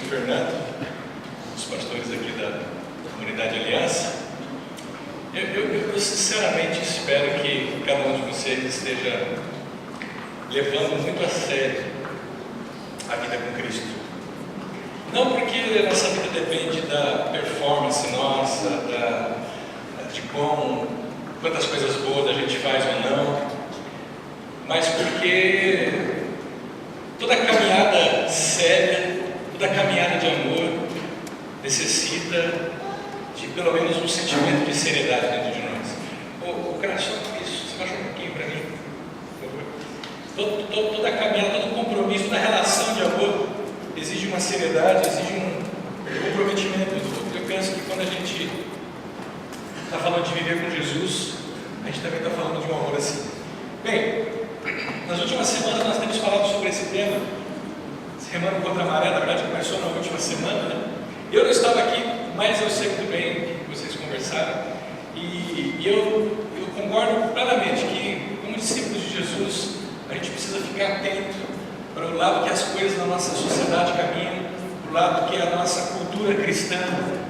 Fernando, os pastores aqui da comunidade Aliança. Eu sinceramente espero que cada um de vocês esteja levando muito a sério a vida com Cristo. Não porque a nossa vida depende da performance nossa, de quantas coisas boas a gente faz ou não, mas porque toda caminhada séria, toda caminhada de amor necessita de pelo menos um sentimento de seriedade dentro de nós. Cara, só isso, você baixa um pouquinho para mim, por favor. Toda caminhada, todo compromisso, toda relação de amor exige uma seriedade, exige um comprometimento. Eu penso que quando a gente está falando de viver com Jesus, a gente também está falando de um amor assim. Bem, nas últimas semanas nós temos falado sobre esse tema, esse Remando, Contra, Maré. Na verdade começou na última semana, né? Eu não estava aqui, mas eu sei muito bem que vocês conversaram, e eu concordo plenamente que, como discípulos de Jesus, a gente precisa ficar atento para o lado que as coisas na nossa sociedade caminham, para o lado que a nossa cultura cristã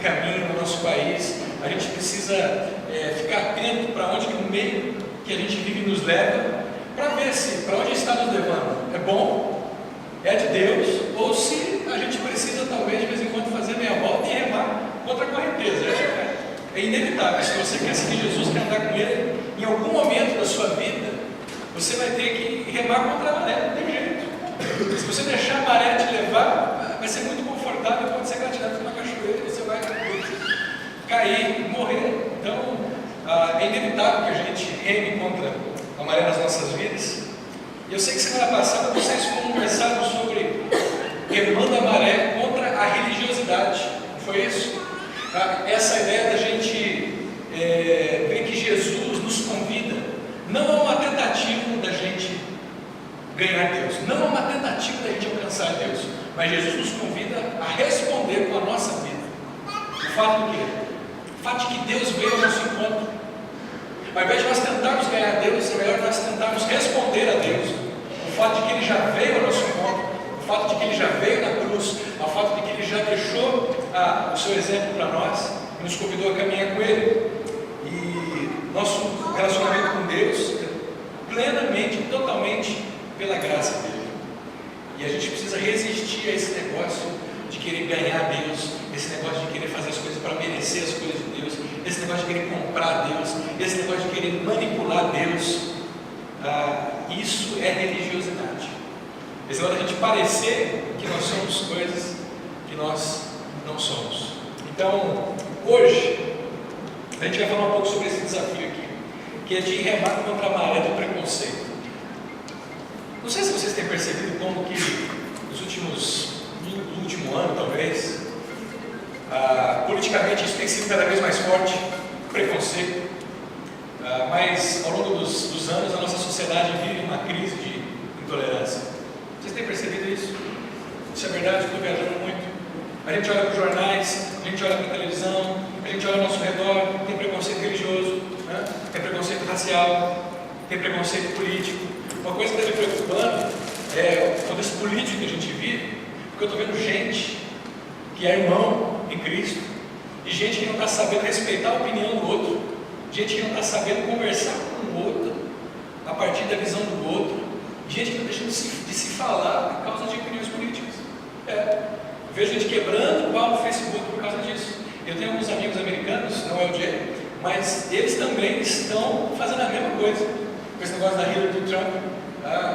caminha no nosso país. A gente precisa ficar atento para onde o meio que a gente vive nos leva, para ver se para onde está nos levando é bom, é de Deus, ou se a gente precisa talvez de vez em quando fazer meia volta e remar contra a correnteza. É inevitável. Se você quer seguir Jesus, quer andar com Ele, em algum momento da sua vida você vai ter que remar contra a maré, não tem jeito. Se você deixar a maré te levar, vai ser muito confortável, pode ser gatilhado numa cachoeira, você vai cair, morrer. Então é inevitável que a gente reme contra a maré nas nossas vidas. E eu sei que semana passada vocês conversaram sobre remando a maré contra a religiosidade, não foi isso? Essa ideia da gente ver que Jesus nos convida, não é uma tentativa da gente ganhar Deus, não é uma tentativa da gente alcançar Deus, mas Jesus nos convida a responder com a nossa vida. O fato do quê? O fato de que Deus veio ao nosso encontro. Ao invés de nós tentarmos ganhar Deus, é melhor nós tentarmos responder a Deus. O fato de que Ele já veio ao nosso encontro, o fato de que Ele já veio na cruz, o fato de que Ele já deixou o seu exemplo para nós e nos convidou a caminhar com Ele. E nosso relacionamento com Deus é plenamente, totalmente pela graça dEle. E a gente precisa resistir a esse negócio de querer ganhar Deus, esse negócio de querer fazer as coisas para merecer as coisas de Deus, esse negócio de querer comprar Deus, esse negócio de querer manipular Deus. Isso é religiosidade. Esse negócio de a gente parecer que nós somos coisas que nós não somos. Então, hoje, a gente vai falar um pouco sobre esse desafio aqui, que é de remar contra a maré do preconceito. Não sei se vocês têm percebido como que no último ano, talvez, politicamente isso tem sido cada vez mais forte, preconceito, mas ao longo dos anos a nossa sociedade vive uma crise de intolerância. Vocês têm percebido isso? Isso é verdade, estou viajando muito. A gente olha para os jornais, a gente olha para a televisão, a gente olha ao nosso redor, tem preconceito religioso, né? Tem preconceito racial, tem preconceito político. Uma coisa que está me preocupando é quando esse político que a gente vive, porque eu estou vendo gente que é irmão em Cristo, e gente que não está sabendo respeitar a opinião do outro, gente que não está sabendo conversar com o outro a partir da visão do outro, gente que está deixando de se falar por causa de opiniões políticas. Vejo gente quebrando o pau no Facebook por causa disso. Eu tenho alguns amigos americanos, não é o Jay, mas eles também estão fazendo a mesma coisa com esse negócio da Hillary do Trump.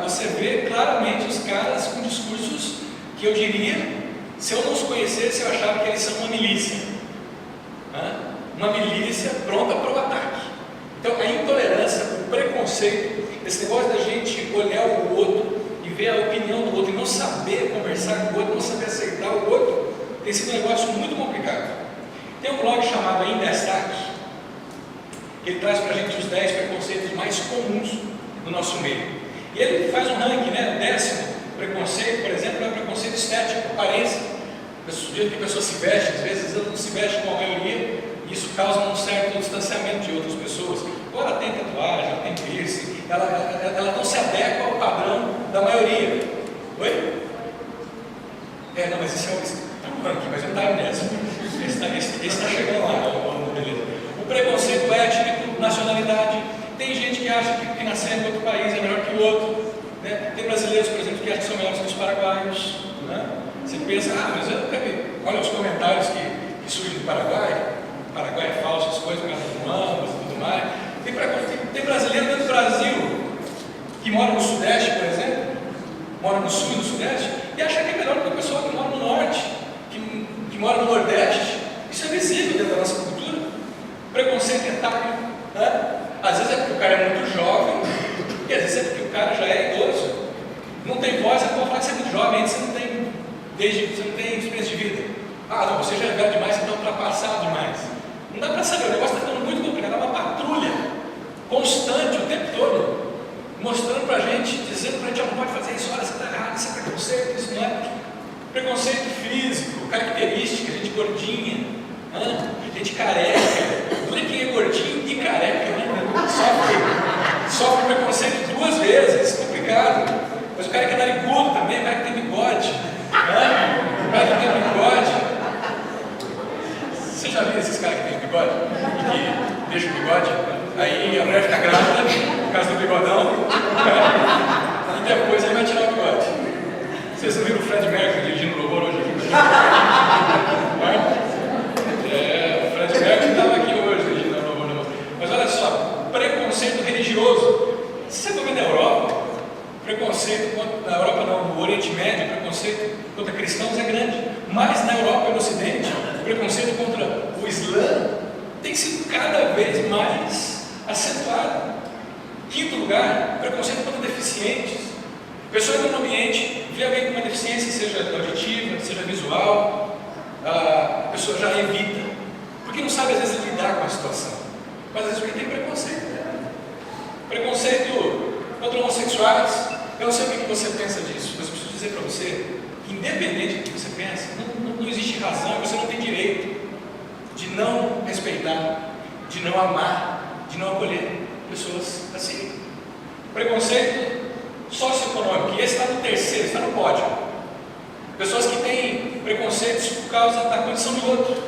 Você vê claramente os caras com discursos que eu diria, se eu não os conhecesse, eu achava que eles são uma milícia. Uma milícia pronta para o ataque. Então a intolerância, o preconceito, esse negócio da gente olhar o outro e ver a opinião do outro e não saber conversar com o outro, não saber aceitar aceitar o outro tem sido um negócio muito complicado. Tem um blog chamado Em Destaque, que ele traz para a gente os 10 preconceitos mais comuns no nosso meio. E ele faz um ranking, né? O 10º preconceito, por exemplo, é o preconceito estético, aparência. O jeito que a pessoa se veste, às vezes ela não se veste com a maioria, e isso causa um certo distanciamento de outras pessoas. Ou ela tem tatuagem, ela tem piercing, ela não se adequa ao padrão da maioria. Oi? Não, mas esse é o ranking, mas eu não estava nessa. Esse está chegando lá, beleza. O preconceito étnico, nacionalidade. Tem gente que acha que nascer em outro país é melhor que o outro. Né? Tem brasileiros, por exemplo, que acham que são melhores que os paraguaios. Né? Você pensa, mas eu nunca vi. Olha os comentários que surgem do Paraguai. O Paraguai é falso, as coisas, por causa do ambas e tudo mais. Tem brasileiro dentro do Brasil que mora no Sudeste, por exemplo, mora no Sul e no Sudeste, e acha que é melhor do que o pessoal que mora no Norte, que mora no Nordeste. Isso é visível dentro da nossa cultura. Preconceito etário. Né? Às vezes é porque o cara é muito jovem, e às vezes é porque o cara já é idoso. Não tem voz, você pode falar que você é muito jovem, ainda você não tem experiência de vida. Não, você já é velho demais, você está ultrapassado demais. Não dá para saber, o negócio está ficando muito complicado. É uma patrulha constante o tempo todo, mostrando para a gente, dizendo para a gente, não pode fazer isso, olha, você está errado, isso é preconceito, isso não é. Preconceito físico, característica, gente gordinha, gente careca. Olha quem é gordinho e careca, né? Sofre preconceito 2 vezes, complicado. Mas o cara que é narigudo também, o cara que tem bigode, o cara que tem bigode. Você já viu esses caras que tem bigode? Que deixam o bigode? Aí a mulher fica grávida por causa do bigodão, e depois ele vai tirar o bigode. Vocês não viram o Fred Mercury dirigindo o louvor hoje aqui? O Fred Mercury estava aqui hoje dirigindo o louvor. Mas olha só, preconceito religioso. Se você for ver na Europa, preconceito na Europa não, no Oriente Médio, preconceito contra cristãos é grande. Mas na Europa e no Ocidente, o preconceito contra o Islã tem sido cada vez mais acentuado. 5º lugar, preconceito contra deficientes. A pessoa entra no ambiente, vê alguém com uma deficiência, seja auditiva, seja visual, a pessoa já evita, porque não sabe às vezes lidar com a situação, mas às vezes porque tem preconceito. Preconceito contra homossexuais. Eu não sei o que você pensa disso, mas eu preciso dizer para você que, independente do que você pensa, não existe razão, você não tem direito de não respeitar, de não amar, de não acolher pessoas assim. Preconceito socioeconômico, e esse está no 3º, está no pódio. Pessoas que têm preconceitos por causa da condição do outro.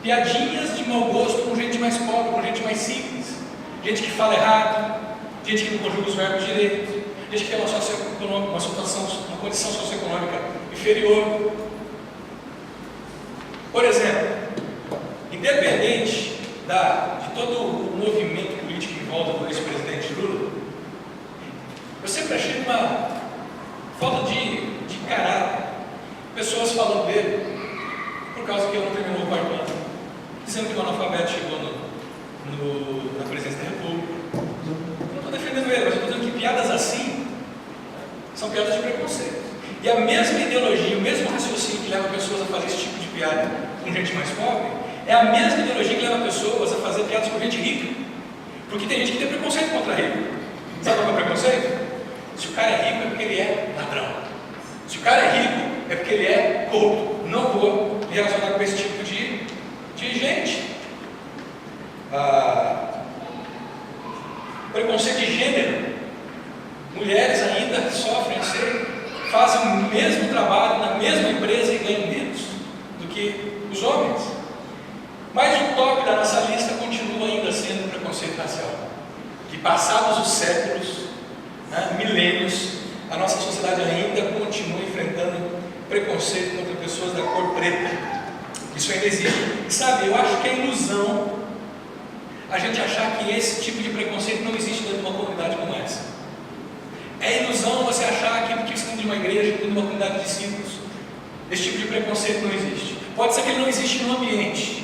Piadinhas de mau gosto com gente mais pobre, com gente mais simples, gente que fala errado, gente que não conjuga os verbos direito, gente que tem uma condição socioeconômica inferior. Por exemplo, independente de todo o movimento político em volta do ex-presidente Lula, eu sempre achei uma falta de caráter. Pessoas falando dele por causa que ele não terminou o 4º ano, dizendo que o analfabeto chegou na presidência da República. Eu não estou defendendo ele, mas eu estou dizendo que piadas assim são piadas de preconceito. E a mesma ideologia, o mesmo raciocínio que leva pessoas a fazer esse tipo de piada com gente mais pobre, é a mesma ideologia que leva pessoas a fazer piadas com gente rica. Porque tem gente que tem preconceito contra rico. Sabe qual é o preconceito? Se o cara é rico é porque ele é ladrão. Se o cara é rico é porque ele é corrupto. Não vou me relacionar com esse tipo de gente. Preconceito de gênero. Mulheres ainda sofrem, fazem o mesmo trabalho na mesma empresa e ganham menos do que os homens. Mas o top da nossa lista continua ainda sendo o preconceito racial. Que passados os séculos, milênios, a nossa sociedade ainda continua enfrentando preconceito contra pessoas da cor preta. Isso ainda existe. E sabe, eu acho que é ilusão a gente achar que esse tipo de preconceito não existe dentro de uma comunidade como essa. É ilusão você achar que porque você está de uma igreja, de uma comunidade de discípulos, esse tipo de preconceito não existe. Pode ser que ele não existe no ambiente,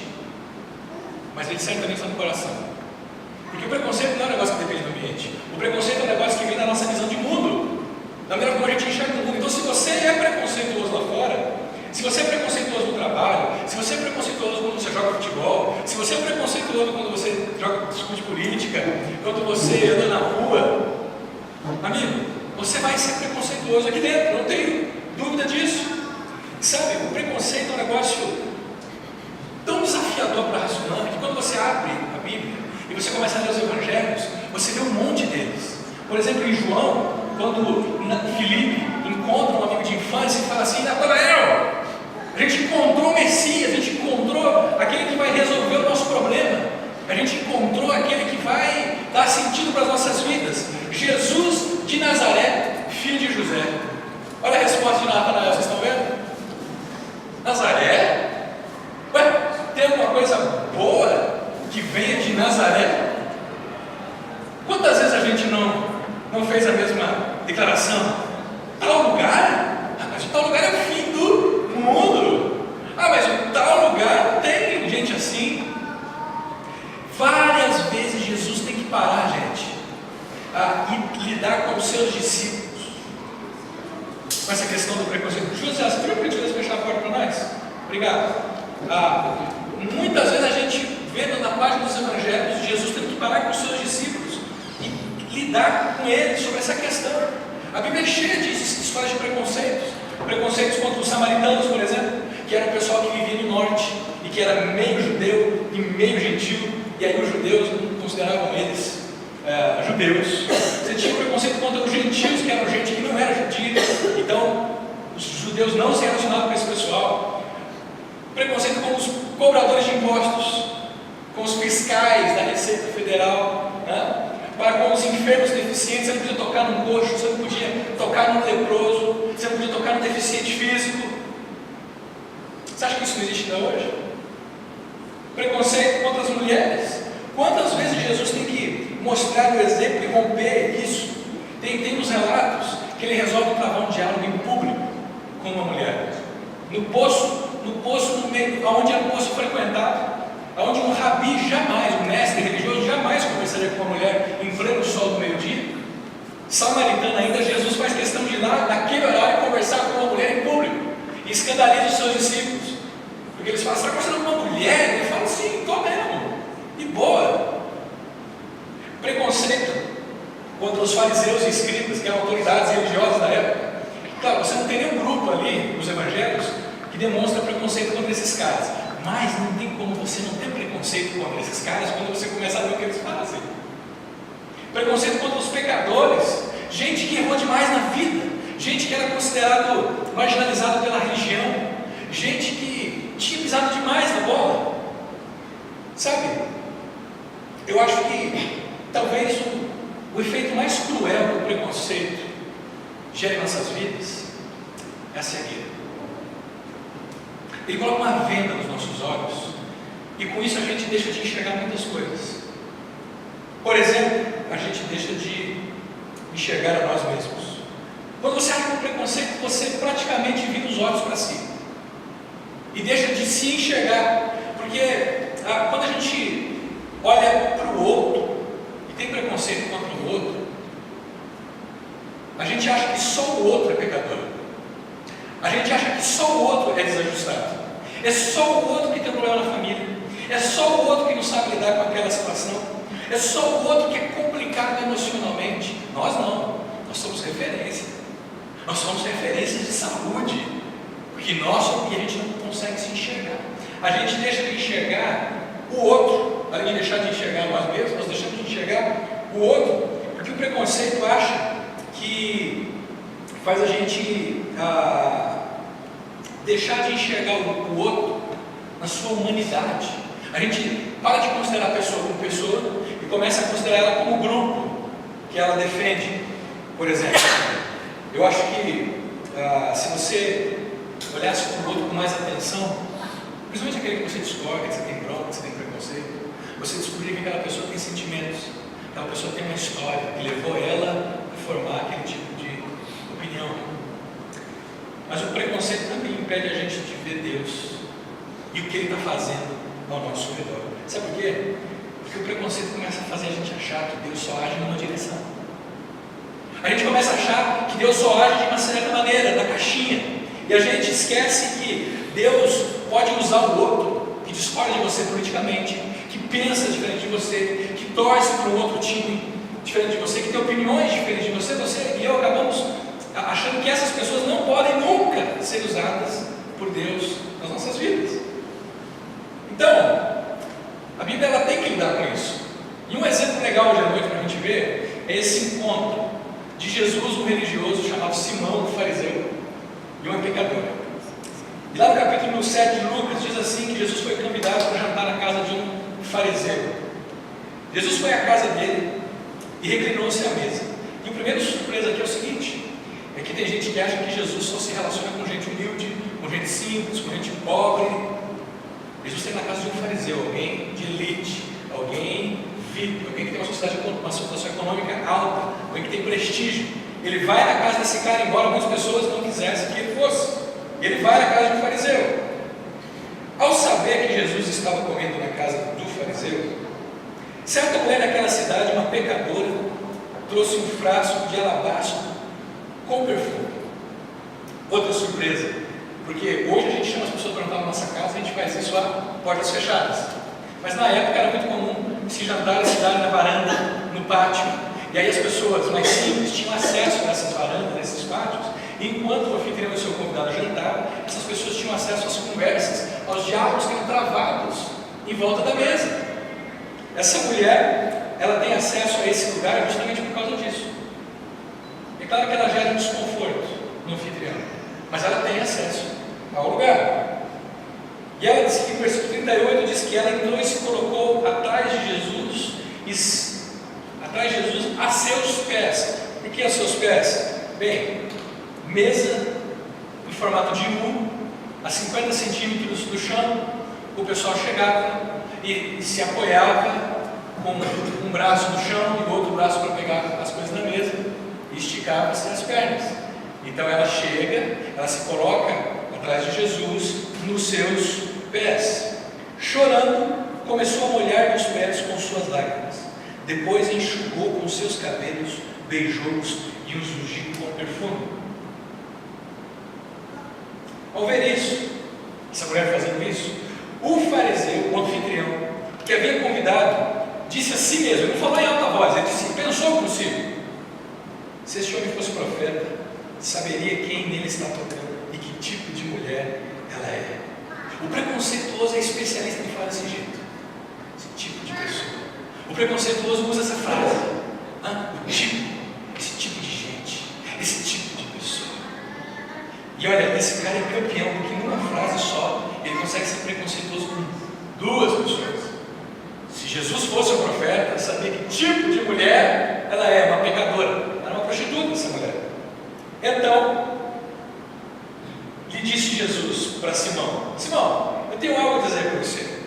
mas ele certamente está no coração. Porque o preconceito não é um negócio que depende do ambiente. O preconceito é um negócio que vem da nossa visão de mundo, da maneira como a gente enxerga o mundo. Então, se você é preconceituoso lá fora, se você é você anda na rua, amigo, você vai ser preconceituoso aqui dentro, não tenho dúvida disso. Sabe, o preconceito é um negócio tão desafiador para raciocinar que quando você abre a Bíblia e você começa a ler os evangelhos, você vê um monte deles. Por exemplo, em João, quando Filipe encontra um amigo de infância e fala assim: Natanael, a gente encontrou o Messias, a gente encontrou aquele que vai resolver o nosso problema, a gente encontrou aquele que vai dar sentido para as nossas vidas, Jesus de Nazaré, filho de José. Olha a resposta de Natanael, vocês estão vendo? Nazaré? Ué, tem alguma coisa boa que venha de Nazaré? Quantas vezes a gente não fez a mesma declaração? Tal lugar? Mas tal lugar é o fim do mundo. Mas tal lugar tem gente assim. Várias vezes Jesus tem que parar, gente, e lidar com os seus discípulos com essa questão do preconceito. José, você viu por gentileza fechar a porta para nós? Obrigado. Muitas vezes a gente vê na página dos evangelhos Jesus tendo que parar com os seus discípulos e lidar com eles sobre essa questão. A Bíblia é cheia de histórias de preconceitos. Preconceitos contra os samaritanos, por exemplo, que era o pessoal que vivia no norte e que era meio judeu e meio gentil, e aí os judeus não consideravam eles judeus. Você tinha preconceito contra os gentios, que eram gente que não era judia, então os judeus não se relacionavam com esse pessoal. Preconceito com os cobradores de impostos, com os fiscais da Receita Federal, com os enfermos deficientes. Você não podia tocar num coxo, você não podia tocar num leproso, você não podia tocar num deficiente físico. Você acha que isso não existe ainda hoje? Preconceito contra as mulheres. Quantas vezes Jesus tem que mostrar o exemplo e romper isso? Tem os relatos que ele resolve travar um diálogo em público com uma mulher, no poço no meio, onde era um poço frequentado, onde um rabi jamais, um mestre religioso jamais conversaria com uma mulher em pleno sol do meio-dia. Samaritana ainda, Jesus faz questão de ir lá naquele horário conversar com uma mulher em público e escandaliza os seus discípulos, porque eles falam: você está conversando com uma mulher? Ele fala: sim, estou mesmo, e boa. Preconceito contra os fariseus e escribas, que eram autoridades religiosas da época. Claro, você não tem nenhum grupo ali nos evangelhos que demonstra preconceito contra esses caras, mas não tem como você não ter preconceito contra esses caras quando você começa a ver o que eles fazem. Preconceito contra os pecadores, gente que errou demais na vida, gente que era considerado marginalizado pela religião, gente que tinha pisado demais na bola. Sabe, eu acho que talvez o efeito mais cruel do preconceito gera em nossas vidas é a cegueira. Ele coloca uma venda nos nossos olhos e com isso a gente deixa de enxergar muitas coisas. Por exemplo, a gente deixa de enxergar a nós mesmos. Quando você age com preconceito, você praticamente vira os olhos para si e deixa de se enxergar, porque quando a gente olha para o outro e tem preconceito contra o outro, a gente acha que só o outro é pecador, a gente acha que só o outro é desajustado, é só o outro que tem problema na família, é só o outro que não sabe lidar com aquela situação, é só o outro que é complicado emocionalmente. Nós não, nós somos referência, nós somos referências de saúde, porque e a gente não consegue se enxergar. A gente deixa de enxergar o outro, além de deixar de enxergar nós mesmos, nós deixamos de enxergar o outro, porque o preconceito acha que faz a gente deixar de enxergar o outro na sua humanidade. A gente para de considerar a pessoa como pessoa e começa a considerar ela como grupo que ela defende. Por exemplo, eu acho que se você olhasse para o outro com mais atenção, principalmente aquele que você discorda, que você tem bronca, que você tem preconceito, você descobriria que aquela pessoa tem sentimentos, aquela pessoa tem uma história que levou ela a formar aquele tipo de opinião. Mas o preconceito também impede a gente de ver Deus e o que Ele está fazendo ao nosso redor. Sabe por quê? Porque o preconceito começa a fazer a gente achar que Deus só age numa direção. A gente começa a achar que Deus só age de uma certa maneira, na caixinha, e a gente esquece que Deus pode usar o outro que discorda de você politicamente, que pensa diferente de você, que torce para um outro time diferente de você, que tem opiniões diferentes de você, você e eu acabamos achando que essas pessoas não podem nunca ser usadas por Deus nas nossas vidas. Então, a Bíblia ela tem que lidar com isso. E um exemplo legal hoje à noite para a gente ver é esse encontro de Jesus, um religioso chamado Simão, o fariseu, e uma pecadora. E lá no capítulo 7 de Lucas diz assim que Jesus foi convidado para jantar na casa de um fariseu. Jesus foi à casa dele e reclinou-se à mesa. E o primeiro surpresa aqui é o seguinte: é que tem gente que acha que Jesus só se relaciona com gente humilde, com gente simples, com gente pobre. Jesus está na casa de um fariseu, alguém de elite, alguém VIP, alguém que tem uma situação econômica alta, alguém que tem prestígio. Ele vai na casa desse cara, embora muitas pessoas não quisessem que ele fosse. Ele vai na casa de um fariseu. Ao saber que Jesus estava comendo na casa do fariseu, certa mulher daquela cidade, uma pecadora, trouxe um frasco de alabastro com perfume. Outra surpresa, porque hoje a gente chama as pessoas para jantar na nossa casa, a gente faz isso a portas fechadas. Mas na época era muito comum se jantar na cidade, na varanda, no pátio. E aí as pessoas mais simples tinham acesso a essas varandas, a esses pátios. E enquanto o anfitrião e o seu convidado jantavam, essas pessoas tinham acesso às conversas, aos diálogos que eram travados em volta da mesa. Essa mulher, ela tem acesso a esse lugar justamente por causa disso. É claro que ela gera um desconforto no anfitrião, mas ela tem acesso ao lugar. E ela diz que no versículo 38 diz que ela entrou e se colocou atrás de Jesus a seus pés. Por que a seus pés? Bem, mesa em formato de U, a 50 centímetros do chão, o pessoal chegava e se apoiava com um braço no chão e o outro braço para pegar as coisas na mesa e esticava-se as pernas. Então ela chega, ela se coloca atrás de Jesus nos seus pés. Chorando, começou a molhar os pés com suas lágrimas. Depois enxugou com seus cabelos, beijou-os e os ungiu com perfume. Ao ver isso, essa mulher fazendo isso, o fariseu, o anfitrião, que havia convidado, disse a si mesmo, ele não falou em alta voz, ele disse, pensou consigo: se esse homem fosse profeta, saberia quem nele está tocando e que tipo de mulher ela é. O preconceituoso é especialista em falar desse jeito, esse tipo de pessoa. O preconceituoso usa essa frase, esse tipo de gente, esse tipo de pessoa. E olha, esse cara é campeão, porque numa frase só, ele consegue ser preconceituoso com duas pessoas. Se Jesus fosse um profeta, sabia que tipo de mulher ela é, uma pecadora, era uma prostituta essa mulher. Então, lhe disse Jesus para Simão: Simão, eu tenho algo a dizer para você.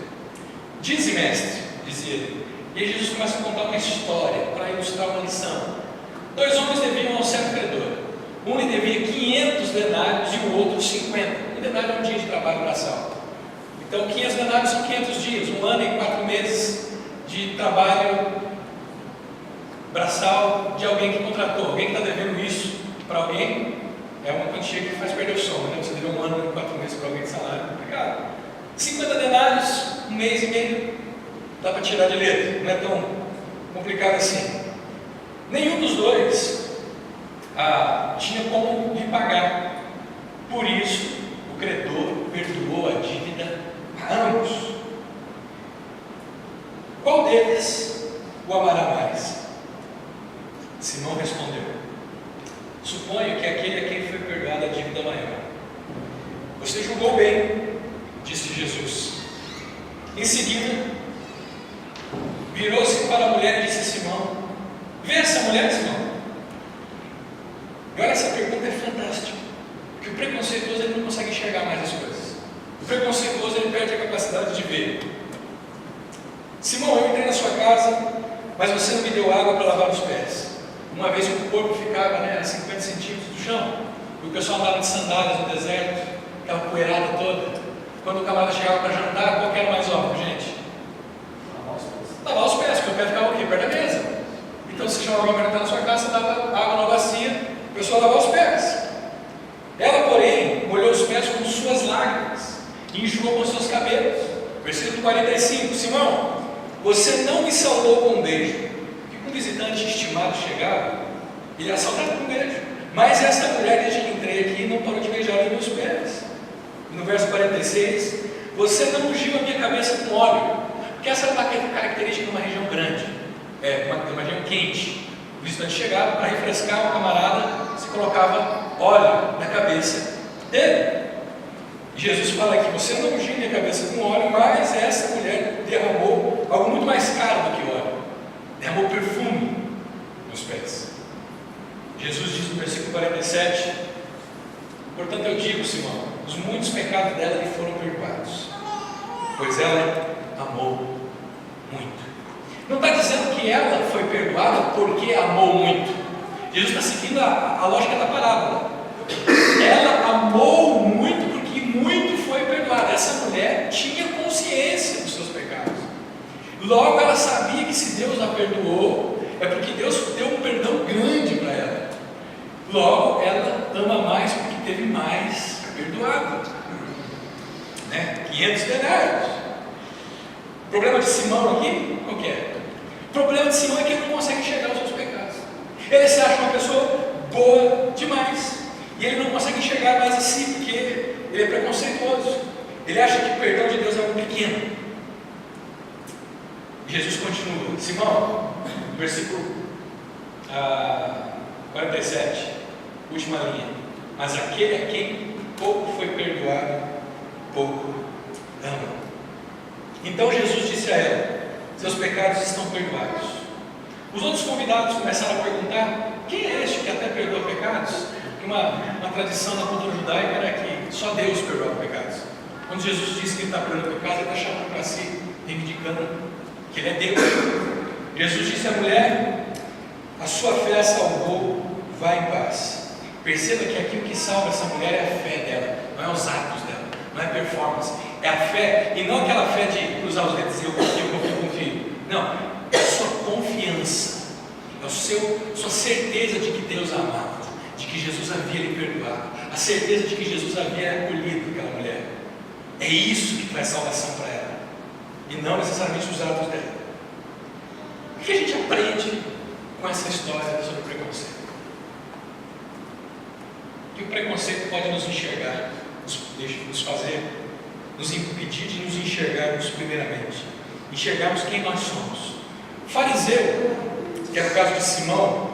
Dize, mestre, dizia ele. E aí Jesus começa a contar uma história para ilustrar uma lição. 2 homens deviam a um certo credor. Um lhe devia 500 denários e o outro 50. Um denário é um dia de trabalho braçal. Então 500 denários são 500 dias, 1 ano e 4 meses de trabalho braçal de alguém que contratou. Alguém que está devendo isso para alguém é uma quantia que faz perder o sono, né? Você deve 1 ano e 4 meses para alguém de salário, é complicado. 50 denários, 1 mês e meio, dá para tirar de letra, não é tão complicado assim. Nenhum dos dois tinha como lhe pagar. Por isso, o credor perdoou a dívida a ambos. Qual deles o amará mais? Simão respondeu: suponho que aquele a quem foi perdoada a dívida maior. Você julgou bem, disse Jesus. Em seguida, virou-se para a mulher e disse a Simão: vê essa mulher, Simão? E olha, essa pergunta é fantástica, porque o preconceituoso ele não consegue enxergar mais as coisas. O preconceituoso ele perde a capacidade de ver. Simão, eu entrei na sua casa, mas você não me deu água para lavar os pés. Uma vez que o corpo ficava a 50 centímetros do chão, e o pessoal andava de sandálias no deserto, aquela poeirada toda. Quando o camarada chegava para jantar, qual que era mais óbvio, gente? Lavar os pés, porque o pé ficava o quê? Perto da mesa. Então você chamava alguém para entrar na sua casa, você dava água na bacia, o pessoal lavava os pés. Ela, porém, molhou os pés com suas lágrimas e enxugou com seus cabelos. Versículo 45: Simão, você não me saudou com um beijo. Que um visitante estimado chegava, ele era saudado com um beijo. Mas esta mulher, desde que entrei aqui, não parou de beijar os meus pés. No verso 46, você não ungiu a minha cabeça com óleo, porque essa era uma característica de uma região grande, uma região quente. O visitante chegava para refrescar o camarada, se colocava óleo na cabeça dele. Jesus fala aqui: você não ungiu minha cabeça com óleo, mas essa mulher derramou algo muito mais caro do que óleo, derramou perfume nos pés. Jesus diz no versículo 47: portanto eu digo, Simão, os muitos pecados dela lhe foram perdoados, pois ela amou muito. Não está dizendo que ela foi perdoada porque amou muito. Jesus está seguindo a lógica da parábola. Ela amou muito porque muito foi perdoada. Essa mulher tinha consciência dos seus pecados. Logo ela sabia que se Deus a perdoou, é porque Deus deu um perdão grande para ela. Logo ela ama mais porque teve mais perdoado, 500 denários. O problema de Simão aqui, qual que é? O problema de Simão é que ele não consegue enxergar os seus pecados. Ele se acha uma pessoa boa demais, e ele não consegue enxergar mais a si, porque ele é preconceituoso. Ele acha que o perdão de Deus é algo pequeno. Jesus continua: Simão, versículo 47, última linha: mas aquele a quem pouco foi perdoado, pouco ama. Então Jesus disse a ela: seus pecados estão perdoados. Os outros convidados começaram a perguntar: quem é este que até perdoa pecados? Uma tradição na cultura judaica era que só Deus perdoava pecados. Quando Jesus disse que ele está perdoando pecados, ele está chamando para si, reivindicando que ele é Deus. Jesus disse à mulher: a sua fé a salvou, vá em paz. Perceba que aqui o que salva essa mulher é a fé dela, não é os atos dela, não é performance, é a fé, e não aquela fé de cruzar os dedos e eu confio. Não, é a sua confiança, é a sua certeza de que Deus a amava, de que Jesus havia lhe perdoado, a certeza de que Jesus havia acolhido aquela mulher. É isso que traz salvação para ela, e não necessariamente os atos dela. O que a gente aprende com essa história sobre preconceito? Que o preconceito pode nos enxergar, nos impedir de nos enxergarmos primeiramente, enxergarmos quem nós somos. O fariseu, que é o caso de Simão,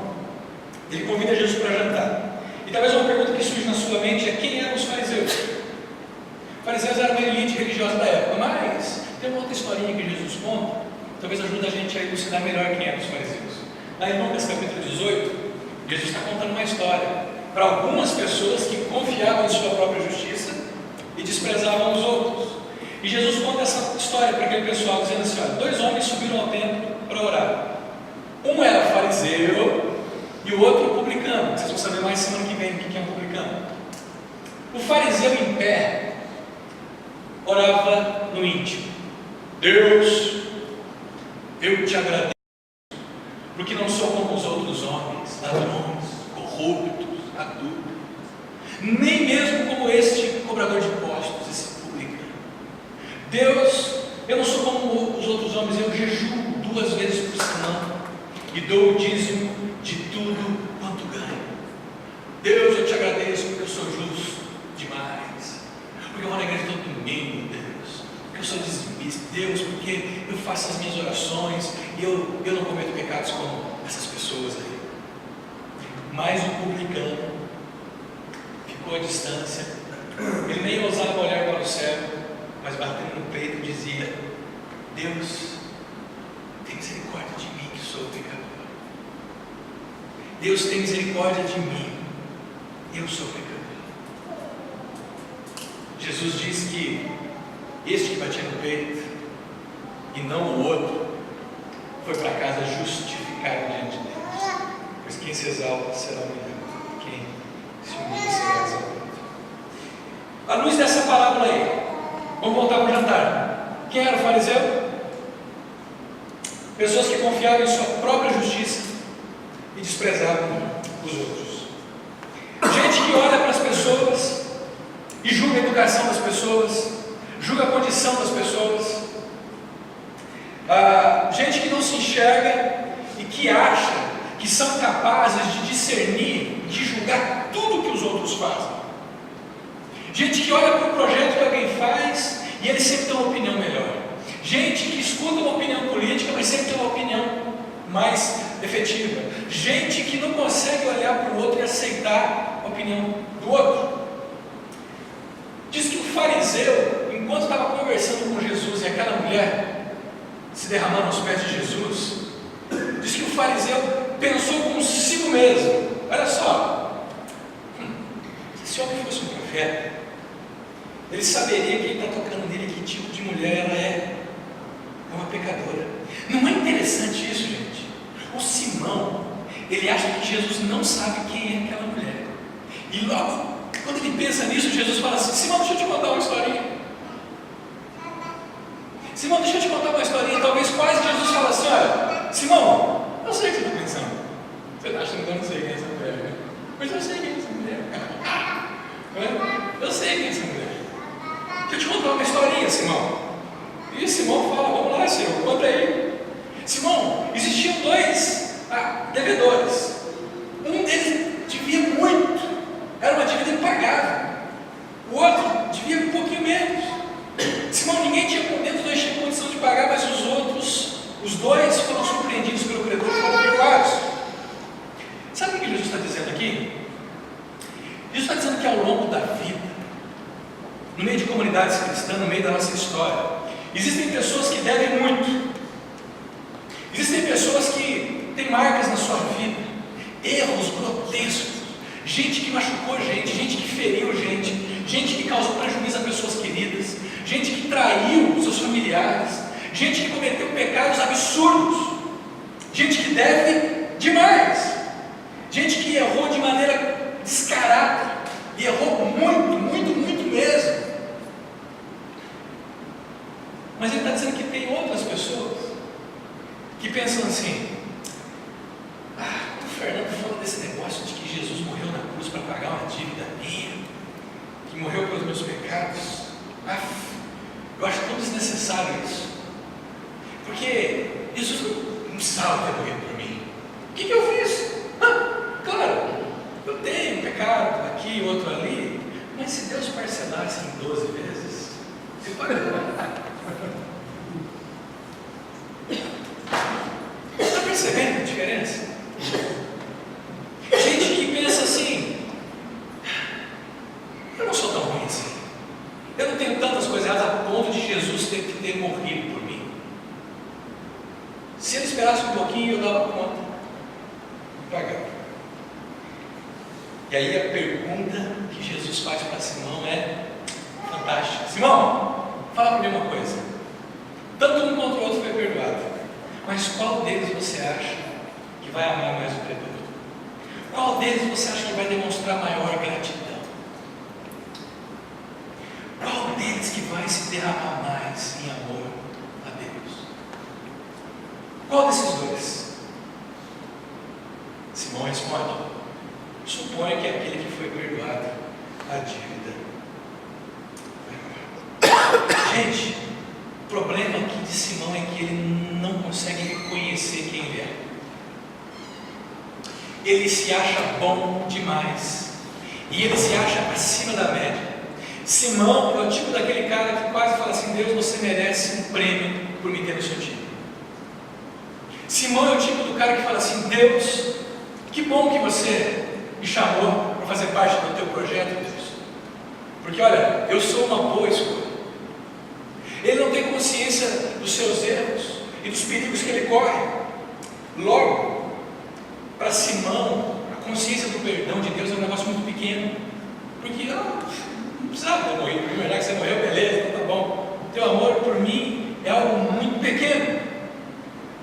ele convida Jesus para jantar. E talvez uma pergunta que surge na sua mente é: quem eram os fariseus? Os fariseus eram uma elite religiosa da época, mas tem uma outra historinha que Jesus conta, talvez ajude a gente a elucidar melhor quem eram os fariseus. Lá em Lucas capítulo 18, Jesus está contando uma história para algumas pessoas que confiavam em sua própria justiça e desprezavam os outros. E Jesus conta essa história para aquele pessoal, dizendo assim: olha, 2 homens subiram ao templo para orar. Um era fariseu e o outro publicano. Vocês vão saber mais semana que vem o que é um publicano. O fariseu em pé orava no íntimo: Deus, eu te agradeço, porque não sou como os outros homens, ladrões, corruptos, adúlteros, nem mesmo como este cobrador de impostos, esse publicano. Deus, eu não sou como os outros homens, eu jejuo 2 vezes por semana e dou o dízimo de tudo quanto ganho. Deus, eu te agradeço porque eu sou justo demais, porque eu vou na igreja todo domingo, Deus, porque eu sou dizimista, Deus, porque eu faço as minhas orações e eu não cometo pecados como essas pessoas aí. Mas o publicano ficou à distância, ele nem ousava olhar para o céu, mas batendo no peito dizia: Deus, tem misericórdia de mim que sou pecador. Deus, tem misericórdia de mim, eu sou pecador. Jesus diz que este que batia no peito e não o outro foi para casa justificado diante de Deus, pois quem se exalta será humilhado, quem se humilha será exaltado. À luz dessa parábola aí, vamos voltar para o jantar. Quem era o fariseu? Pessoas que confiavam em sua própria justiça e desprezavam os outros. Gente que olha para as pessoas e julga a educação das pessoas, julga a condição das pessoas. Gente que não se enxerga e que acham que são capazes de discernir, de julgar tudo que os outros fazem. Gente que olha para o projeto que alguém faz e ele sempre tem uma opinião melhor. Gente que escuta uma opinião política, mas sempre tem uma opinião mais efetiva. Gente que não consegue olhar para o outro e aceitar a opinião do outro. Diz que o fariseu, enquanto estava conversando com Jesus e aquela mulher se derramando aos pés de Jesus, diz que o fariseu pensou consigo mesmo: olha só, se esse homem fosse um profeta, ele saberia que ele está tocando nele, que tipo de mulher ela é uma pecadora. Não é interessante isso, gente? O Simão, ele acha que Jesus não sabe quem é aquela mulher, e logo, quando ele pensa nisso, Jesus fala assim: Simão, deixa eu te contar uma historinha. Simão, deixa eu te contar uma historinha. Talvez quase Jesus fala assim: olha, Simão, eu sei o que você está pensando. Você está achando que eu não sei quem é essa mulher, né? Mas eu sei quem é essa mulher. Eu sei quem é essa mulher. Deixa eu te contar uma historinha, Simão. E Simão fala: vamos lá, Senhor, conta aí. Simão, existiam dois devedores. Um deles devia muito, era uma dívida impagável. O outro devia um pouquinho menos. Simão, ninguém tinha dentro dos dois tinha condição de pagar, mas os dois foram surpreendidos pelo credor e foram perdoados. Sabe o que Jesus está dizendo aqui? Jesus está dizendo que ao longo da vida, no meio de comunidades cristãs, no meio da nossa história, existem pessoas que devem muito. Existem pessoas que têm marcas na sua vida, erros grotescos, gente que machucou gente que feriu gente que causou prejuízo a pessoas queridas, gente que traiu seus familiares, gente que cometeu pecados absurdos, gente que deve demais, gente que errou de maneira descarada, e errou muito mesmo. Mas ele está dizendo que tem outras pessoas que pensam assim: o Fernando fala desse negócio de que Jesus morreu na cruz para pagar uma dívida minha, que morreu pelos meus pecados. Eu acho tão desnecessário isso, porque Jesus não precisava ter morrido por mim. O que eu fiz? Claro, eu tenho um pecado aqui, outro ali, mas se Deus parcelasse em 12 vezes, você pode levar. Está percebendo a diferença? Gente que pensa assim: eu não sou tão ruim assim, eu não tenho tantas coisas erradas a ponto de Jesus ter que ter morrido por mim. Se ele esperasse um pouquinho, eu dava conta de pagar. E aí a pergunta que Jesus faz para Simão é fantástica: Simão, fala para mim uma coisa. Tanto um quanto o outro foi perdoado, mas qual deles você acha que vai amar mais o pecador? Qual deles você acha que vai demonstrar maior gratidão? Qual deles que vai se derramar mais em amor a Deus? Qual desses dois? Simão responde: suponha que aquele que foi perdoado a dívida. Gente, o problema aqui de Simão é que ele não consegue reconhecer quem ele é. Ele se acha bom demais, e ele se acha acima da média. Simão é o tipo daquele cara que quase fala assim: Deus, você merece um prêmio por me ter no seu time. Simão é o tipo do cara que fala assim: Deus, que bom que você me chamou para fazer parte do teu projeto, Deus, porque olha, eu sou uma boa escolha. Ele não tem consciência dos seus erros e dos perigos que ele corre. Logo, para Simão, a consciência do perdão de Deus é um negócio muito pequeno, porque não precisava ter morrido por mim, já que você morreu, beleza, então tá bom. O teu amor por mim é algo muito pequeno.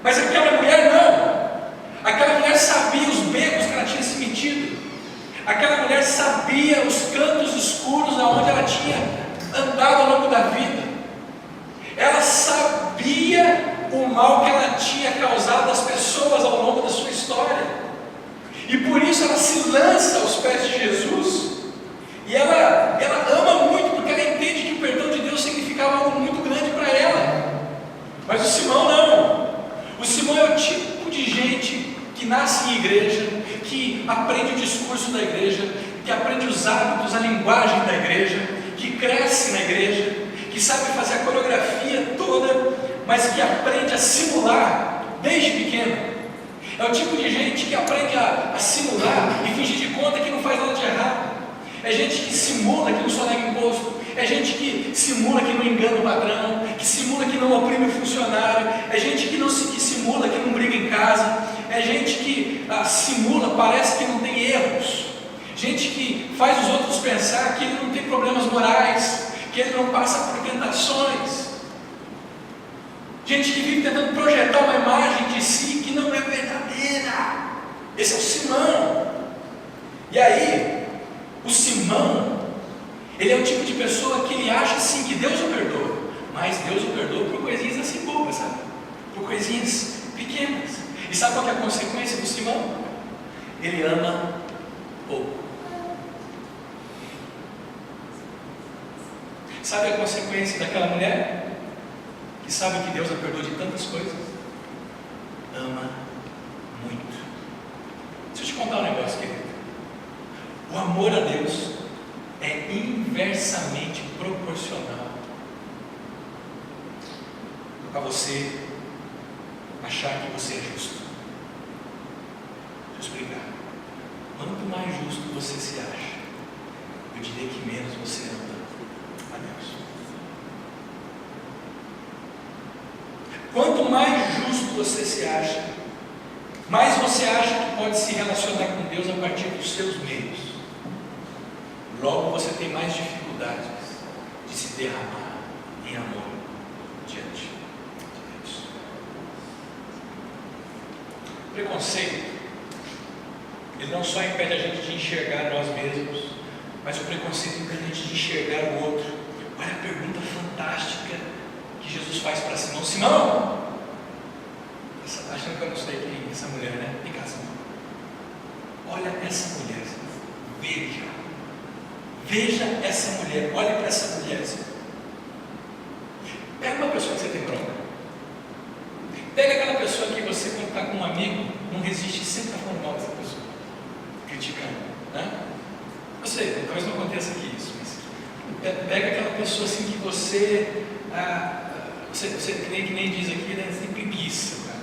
Mas aquela mulher não. Aquela mulher sabia os becos que ela tinha se metido. Aquela mulher sabia os cantos escuros aonde ela tinha andado ao longo da vida. Ela sabia o mal que ela tinha causado às pessoas ao longo da sua história, e por isso ela se lança aos pés de Jesus, e ela ama muito, porque ela entende que o perdão de Deus significava algo muito grande para ela. Mas o Simão não. O Simão é o tipo de gente que aprende o discurso da igreja, que aprende os hábitos, a linguagem da igreja, que cresce na igreja, que sabe fazer a coreografia toda, mas que aprende a simular desde pequeno. É o tipo de gente que aprende a simular e fingir de conta que não faz nada de errado. É gente que simula que não sonega imposto. É gente que simula que não engana o patrão, que simula que não oprime o funcionário. É gente que simula que não briga em casa. É gente que simula, parece que não tem erros. Gente que faz os outros pensar que ele não tem problemas morais, que ele não passa por tentações. Gente que vive tentando projetar uma imagem de si que não é verdadeira. Esse é o Simão. E aí, o Simão, ele é o tipo de pessoa que ele acha assim que Deus o perdoa, mas Deus o perdoa por coisinhas assim bobas, sabe? Por coisinhas pequenas. E sabe qual que é a consequência do Simão? Ele ama pouco. Sabe a consequência daquela mulher que sabe que Deus a perdoa de tantas coisas? Ama muito. Deixa eu te contar um negócio, querido. O amor a Deus é inversamente proporcional a você achar que você é justo. Deixa eu explicar. Quanto mais justo você se acha, eu diria que menos você ama a Deus. Quanto mais justo você se acha, mais você acha que pode se relacionar com Deus a partir dos seus meios. Logo você tem mais dificuldades de se derramar em amor diante de Deus. Preconceito, ele não só impede a gente de enxergar nós mesmos, mas o preconceito impede a gente de enxergar o outro. Olha a pergunta fantástica que Jesus faz para Simão. Simão, está achando que eu não sei quem é essa mulher, né? Vem cá, Simão. Olha essa mulher, veja essa mulher, olhe para essa mulher. Pega uma pessoa que você tem bronca. Pega aquela pessoa que você, quando está com um amigo, não resiste e sempre está falando mal dessa pessoa, criticando, né? Eu sei, talvez não aconteça aqui isso, mas pega aquela pessoa assim que você que nem diz aqui, né? Você tem preguiça, cara.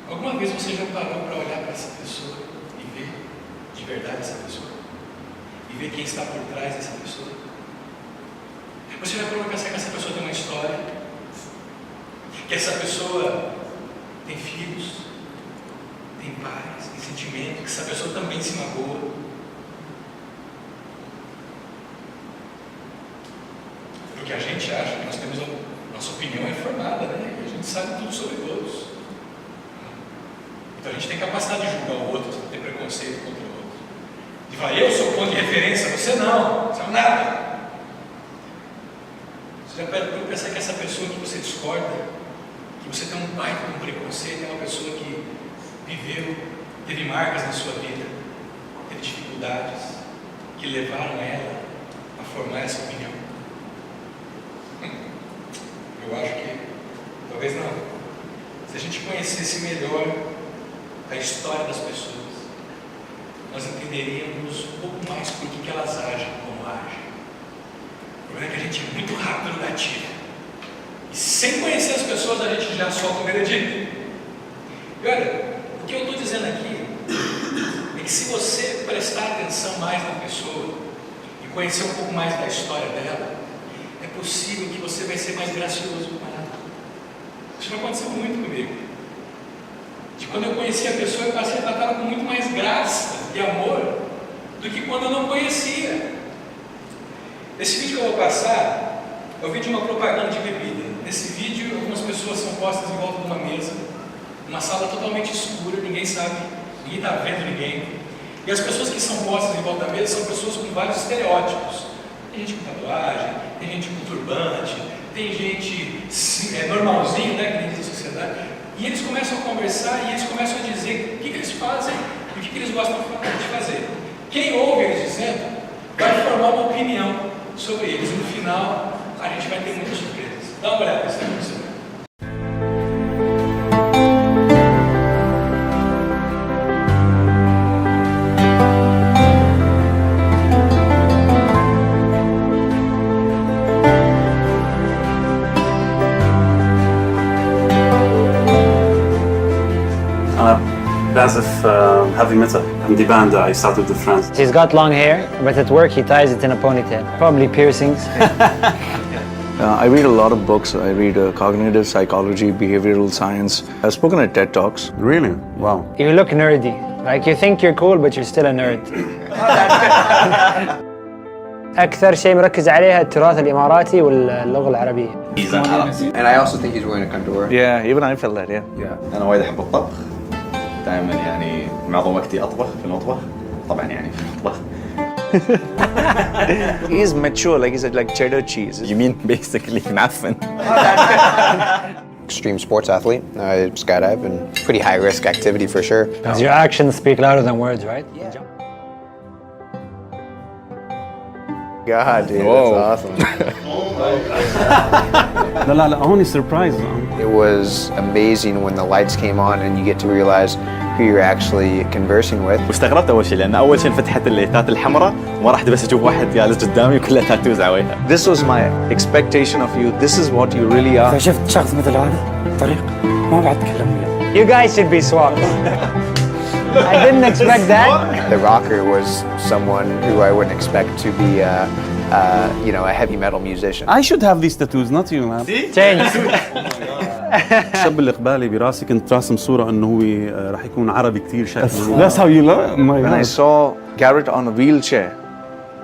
Alguma vez você já parou para olhar para essa pessoa e ver de verdade essa pessoa? E ver quem está por trás dessa pessoa? Você já parou para pensar que essa pessoa tem uma história? Que essa pessoa tem filhos, tem pais, tem sentimento, que essa pessoa também se magoa? Porque a gente acha que nós temos nossa opinião é formada, né? E a gente sabe tudo sobre todos. Então a gente tem capacidade de julgar o outro, ter preconceito contra o outro. De falar, eu sou o ponto de referência, você não, você não é nada. Você já pode pensar que essa pessoa que você discorda, que você tem um pai com um preconceito, é uma pessoa que viveu, teve marcas na sua vida, teve dificuldades que levaram ela a formar essa opinião. Eu acho que talvez não. Se a gente conhecesse melhor a história das pessoas, nós entenderíamos um pouco mais por que elas agem como agem. O problema é que a gente é muito rápido no gatilho. E sem conhecer as pessoas, a gente já solta o veredito. E olha, o que eu estou dizendo aqui é que se você prestar atenção mais na pessoa e conhecer um pouco mais da história dela, é possível que você vai ser mais gracioso com ela. Isso não aconteceu muito comigo. De quando eu conheci a pessoa, eu passei a tratá-la com muito mais graça e amor do que quando eu não conhecia. Esse vídeo que eu vou passar é o vídeo de uma propaganda de bebida. Nesse vídeo, algumas pessoas são postas em volta de uma mesa, uma sala totalmente escura, ninguém sabe, ninguém está vendo ninguém. E as pessoas que são postas em volta da mesa são pessoas com vários estereótipos. Tem gente com tatuagem, tem gente com turbante, tem gente normalzinho, né, que nem diz a sociedade. E eles começam a conversar e eles começam a dizer o que eles fazem e o que eles gostam de fazer. Quem ouve eles dizendo vai formar uma opinião sobre eles. No final, a gente vai ter muitas surpresas. Dá uma olhada nessa pessoa. of heavy metal. In the band, I started with friends. He's got long hair, but at work he ties it in a ponytail. Probably piercings. I read a lot of books. I read cognitive psychology, behavioral science. I've spoken at TED Talks. Really? Wow. You look nerdy. Like you think you're cool, but you're still a nerd. أكثر شيء مركز عليها التراث الإماراتي واللغة العربية. And I also think he's wearing a condor. Yeah, even I felt that, yeah. أنا وايد أحب الطبخ. دائما يعني معظم وقتي أطبخ في المطبخ. طبعا يعني في المطبخ. He's mature, like he's like cheddar cheese. You mean basically معفن. Extreme sports athlete. I skydive and pretty high risk activity for sure. Because your actions speak louder than words, right? Yeah. God, dude, Whoa. that's awesome. لا هوني surprise. It was amazing when the lights came on and you get to realize who you're actually conversing with. واستغربت أول شيء لأن أول شيء فتحت الليتات الحمراء وما رحت بس أشوف واحد جالس قدامي وكلها تاتوز على وجهه. This was my expectation of you. This is what you really are. فشفت شخص مثل هذا طريق ما بعد تكلم وياه. You guys should be swapped. I didn't expect that. The rocker was someone who I wouldn't expect to be, you know, a heavy metal musician. I should have these tattoos, not you, man. Change. الشاب اللي قبالي براسي كنت راسم صورة إنه هو راح يكون عربي كتير شكله. That's how you look. When I saw Garrett on a wheelchair,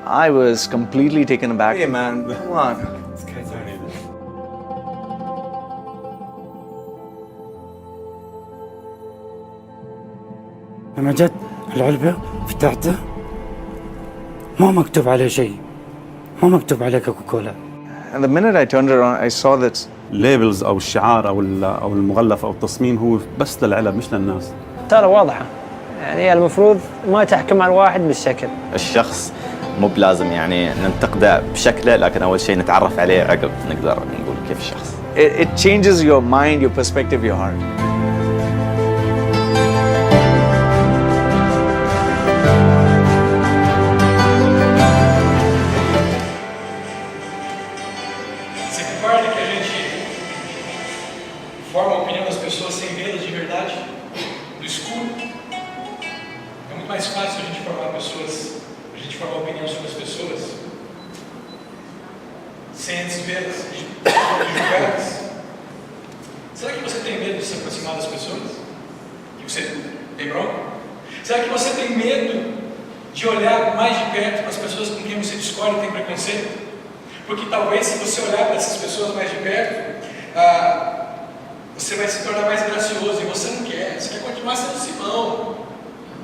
I was completely taken aback. Hey man, come on. لما جت العلبة فتحته ما مكتوب عليه شيء، ما مكتوب عليه كوكاكولا. And the minute I turned around, I saw that الليبلز أو الشعار أو المغلف أو التصميم هو بس للعلب مش للناس. ترى واضحة. يعني المفروض ما تحكم على الواحد بالشكل. الشخص مو بلازم يعني ننتقده بشكله لكن أول شيء نتعرف عليه عقب نقدر نقول كيف الشخص. it changes your mind, your perspective, your heart. Você concorda que a gente forma a opinião das pessoas sem vê-las de verdade, no escuro? É muito mais fácil a gente formar a opinião sobre as pessoas sem antes vê-las, julgá-las. Será que você tem medo de se aproximar das pessoas? Que você tem bronca? Será que você tem medo de olhar mais de perto para as pessoas com quem você discorda e tem preconceito? Porque talvez se você olhar para essas pessoas mais de perto, você vai se tornar mais gracioso e você não quer. Você quer continuar sendo Simão.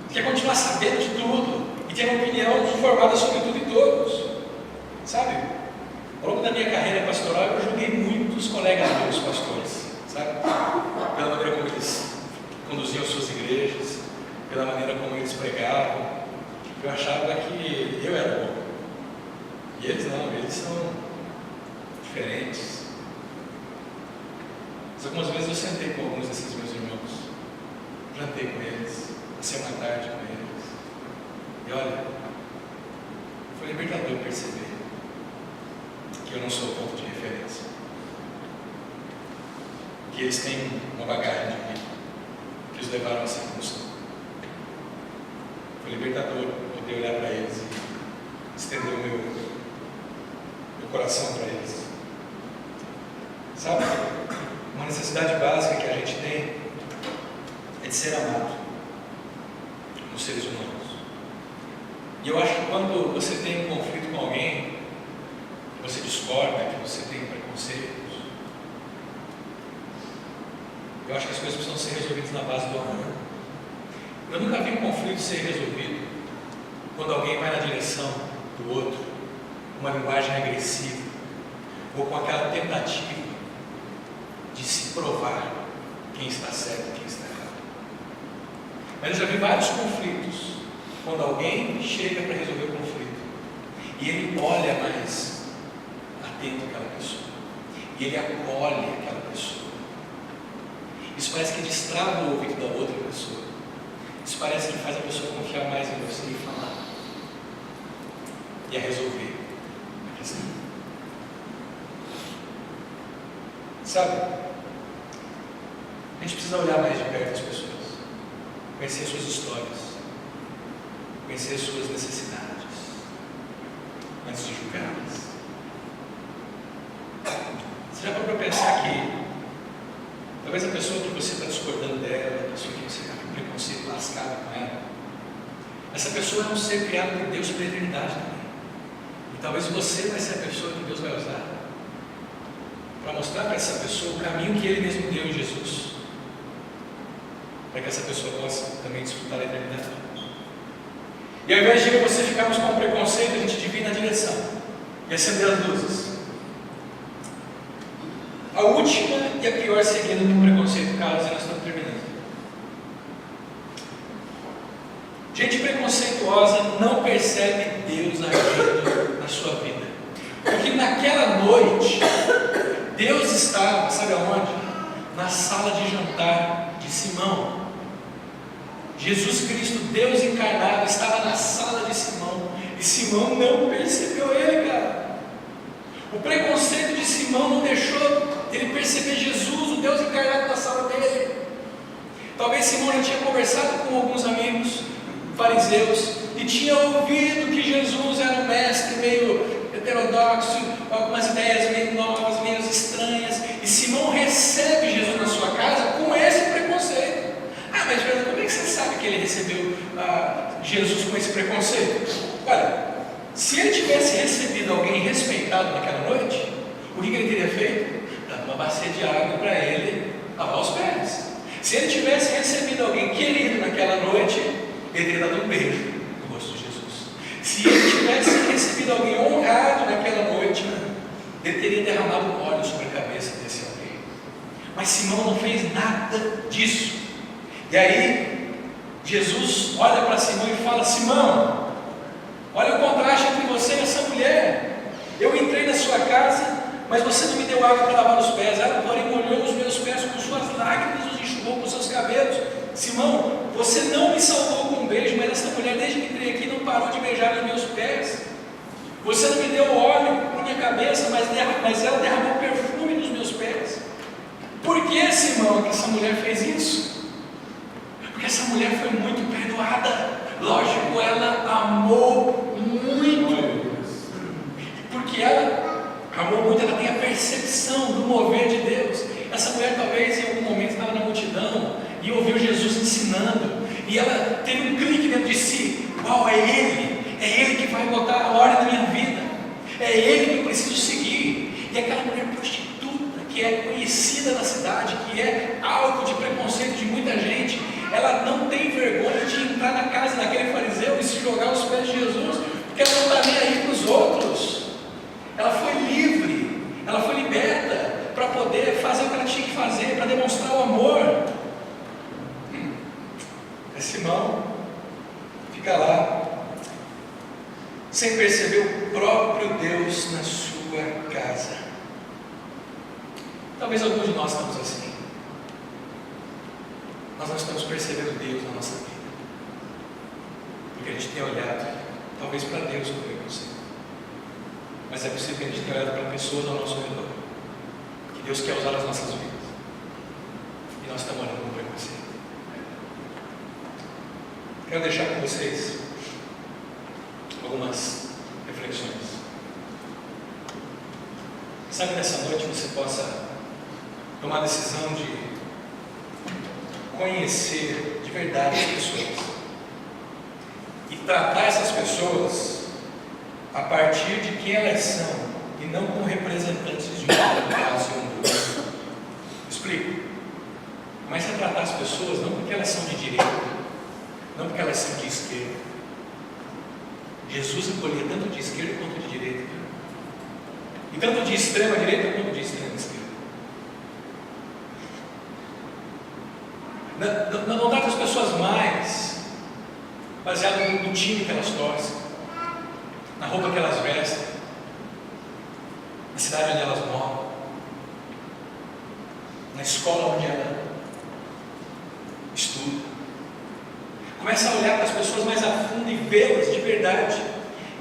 Você quer continuar sabendo de tudo e ter uma opinião formada sobre tudo e todos. Sabe? Ao longo da minha carreira pastoral, eu julguei muitos colegas meus pastores, sabe? Pela maneira como eles conduziam suas igrejas, pela maneira como eles pregavam. Eu achava que eu era bom. E eles não, eles são diferentes. Mas algumas vezes eu sentei com alguns desses meus irmãos, jantei com eles, passei uma tarde com eles. E olha, foi libertador perceber que eu não sou o ponto de referência. Que eles têm uma bagagem de vida que os levaram a essa função. Foi libertador poder olhar para eles e estender o meu coração para eles. Sabe? Uma necessidade básica que a gente tem é de ser amado como seres humanos. E eu acho que quando você tem um conflito com alguém, que você discorda, que você tem preconceitos, eu acho que as coisas precisam ser resolvidas na base do amor. Eu nunca vi um conflito ser resolvido quando alguém vai na direção do outro, com uma linguagem agressiva, ou com aquela tentativa de se provar quem está certo e quem está errado. Mas eu já vi vários conflitos quando alguém chega para resolver o conflito e ele olha mais atento àquela pessoa e ele acolhe aquela pessoa. Isso parece que destrava o ouvido da outra pessoa. Isso parece que faz a pessoa confiar mais em você e falar e a resolver a questão. Sabe? A gente precisa olhar mais de perto as pessoas. conhecer suas histórias, conhecer suas necessidades, antes de julgá-las. Você já parou para pensar que talvez a pessoa que você está discordando dela, a pessoa que você está com preconceito lascado com ela, essa pessoa é um ser criado por Deus pela eternidade também. E talvez você vai ser a pessoa que Deus vai usar para mostrar para essa pessoa o caminho que Ele mesmo deu em Jesus, para que essa pessoa possa também desfrutar da eternidade. E ao invés de você ficarmos com preconceito, a gente divide na direção e acender as luzes. A última e a pior seguida do preconceito, Carlos, e nós estamos terminando. Gente preconceituosa não percebe Deus agindo na sua vida, porque naquela noite Deus estava, sabe aonde? Na sala de jantar de Simão. Jesus Cristo, Deus encarnado, estava na sala de Simão, e Simão não percebeu Ele, cara. O preconceito de Simão não deixou ele perceber Jesus, o Deus encarnado, na sala dele. Talvez Simão já tinha conversado com alguns amigos fariseus e tinha ouvido que Jesus era um mestre meio heterodoxo, algumas ideias meio novas, meio estranhas, e Simão recebe Jesus na sua casa com esse preconceito. Ah, mas Fernando, como é que você sabe que ele recebeu Jesus com esse preconceito? Olha, se ele tivesse recebido alguém respeitado naquela noite, o que ele teria feito? Dado uma bacia de água para ele lavar os pés. Se ele tivesse recebido alguém querido naquela noite, ele teria dado um beijo no rosto de Jesus. Se ele tivesse recebido alguém honrado naquela noite, ele teria derramado óleo sobre a cabeça desse alguém. Mas Simão não fez nada disso. E aí, Jesus olha para Simão e fala: Simão, olha o contraste entre você e essa mulher. Eu entrei na sua casa, mas você não me deu água para lavar os pés. Ela, porém, molhou os meus pés com suas lágrimas, os enxugou com seus cabelos. Simão, você não me salvou com um beijo, mas essa mulher, desde que entrei aqui, não parou de beijar os meus pés. Você não me deu óleo para minha cabeça, mas ela derramou perfume nos meus pés. Por que, Simão, que essa mulher fez isso? Porque essa mulher foi muito perdoada. Lógico, ela amou muito. Porque ela amou muito, ela tem a percepção do mover de Deus. Essa mulher talvez em algum momento estava na multidão e ouviu Jesus ensinando, e ela teve um clique dentro de si: uau, é Ele que vai botar a ordem na minha vida, é Ele que eu preciso seguir. E aquela mulher prostituta, que é conhecida na cidade, que é alvo de preconceito de muita gente, ela não tem vergonha de entrar na casa daquele fariseu e se jogar aos pés de Jesus, porque ela não está nem aí para os outros. Ela foi livre, ela foi liberta para poder fazer o que ela tinha que fazer, para demonstrar o amor. Simão fica lá, sem perceber o próprio Deus na sua casa. Talvez alguns de nós estamos assim. Nós não estamos percebendo Deus na nossa vida, porque a gente tem olhado, talvez para Deus com preconceito, mas é possível que a gente tenha olhado para pessoas ao nosso redor, que Deus quer usar as nossas vidas, e nós estamos olhando com preconceito. Quero deixar com vocês algumas reflexões. Sabe, nessa noite você possa tomar a decisão de conhecer de verdade as pessoas e tratar essas pessoas a partir de quem elas são e não como representantes de uma classe ou um grupo. Explico. Comece a tratar as pessoas não porque elas são de direita, não porque elas são de esquerda. Jesus acolhia tanto de esquerda quanto de direita, e tanto de extrema direita quanto de extrema esquerda. Não trata as pessoas mais baseado no time que elas torcem, na roupa que elas vestem, na cidade onde elas moram, na escola onde ela estuda. Começa a olhar para as pessoas mais a fundo e vê-las de verdade.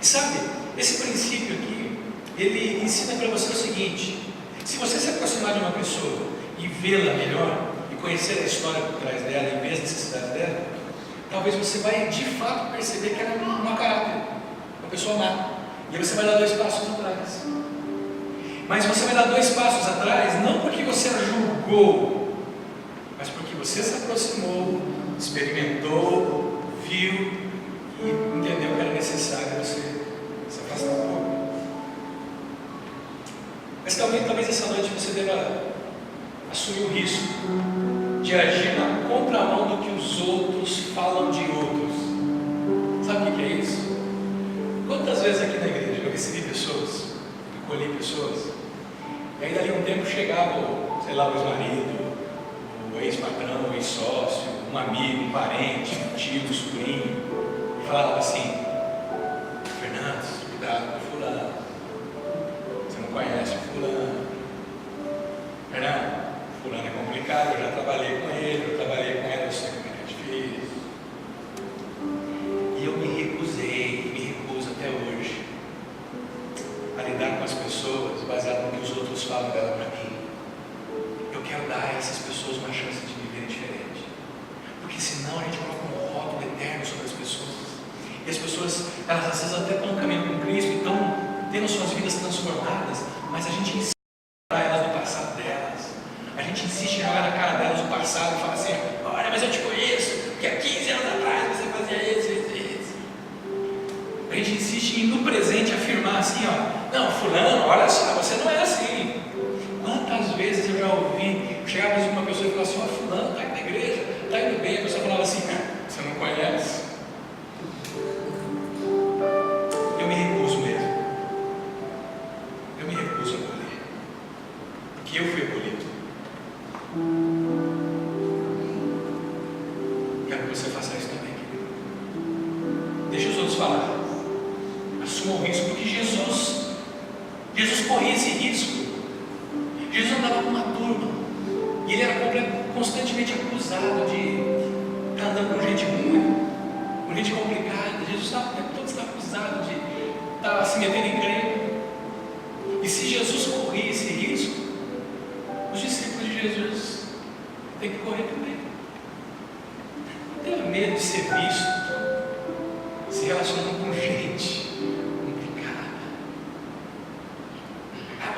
E sabe, esse princípio aqui, ele ensina para você o seguinte: se você se aproximar de uma pessoa e vê-la melhor, e conhecer a história por trás dela e ver as necessidades dela, talvez você vai de fato perceber que ela é um mau caráter, uma pessoa má. E aí você vai dar 2 passos atrás. Mas você vai dar 2 passos atrás, não porque você a julgou, mas porque você se aproximou, experimentou, viu e entendeu que era necessário você se afastar um pouco. Mas talvez essa noite você deva assumir o risco de agir na contramão do que os outros falam de outros. Sabe o que é isso? Quantas vezes aqui na igreja eu recebi pessoas, acolhi pessoas, e aí dali a um tempo chegava, sei lá, o ex-marido, o ex-patrão, o ex-sócio, um amigo, um parente, um tio, um sobrinho, e falava assim: Fernando, cuidado com fulano, você não conhece o fulano. Fernando, fulano é complicado, eu já trabalhei com ele, eu sei como é difícil. E eu me recuso até hoje a lidar com as pessoas baseado no que os outros falam dela para mim. Eu quero dar a essas pessoas uma chance de viver diferente, porque senão a gente coloca um rótulo eterno sobre as pessoas, e as pessoas, elas às vezes até estão no caminho com Cristo, estão tendo suas vidas transformadas, mas a gente insiste em jogar elas no passado delas, a gente insiste em jogar na cara delas o passado e fala assim: olha, mas eu te conheço, porque há 15 anos atrás você fazia isso. A gente insiste em no presente afirmar assim, ó: não, fulano, olha só, você não é assim. Quantas vezes eu já ouvi, chegava mais uma pessoa e falava assim: ó, fulano, está indo na igreja, está indo bem, a pessoa falava assim: você não conhece. Eu me recuso mesmo. Eu me recuso a acolher, porque eu fui acolhido. Quero que você faça isso também, querido. Deixa os outros falar. Assuma o risco, porque Jesus corria esse risco. Jesus andava com uma turma e ele era constantemente acusado de estar andando com gente ruim, com gente complicada. Jesus estava o tempo todo acusado de estar se metendo em crime. E se Jesus corria esse risco, os discípulos de Jesus têm que correr também. Não tenha medo de ser visto se relacionando com gente complicada.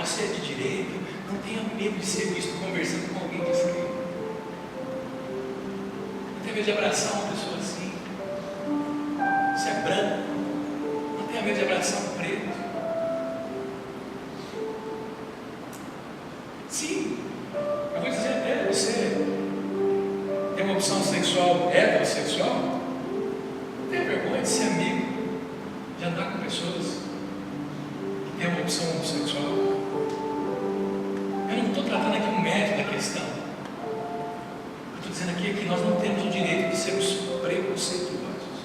Você é de direito, não tenha medo de ser visto conversando com alguém de esquerda. Não tenha medo de abraçar uma pessoa assim. Você é branco, não tenha medo de abraçar um preto. Sim, eu vou dizer até: você tem uma opção sexual heterossexual, não tenha vergonha de ser amigo, de andar com pessoas que têm uma opção homossexual. Eu não estou tratando aqui um mérito da questão. Eu estou dizendo aqui que nós não temos o direito de sermos preconceituosos.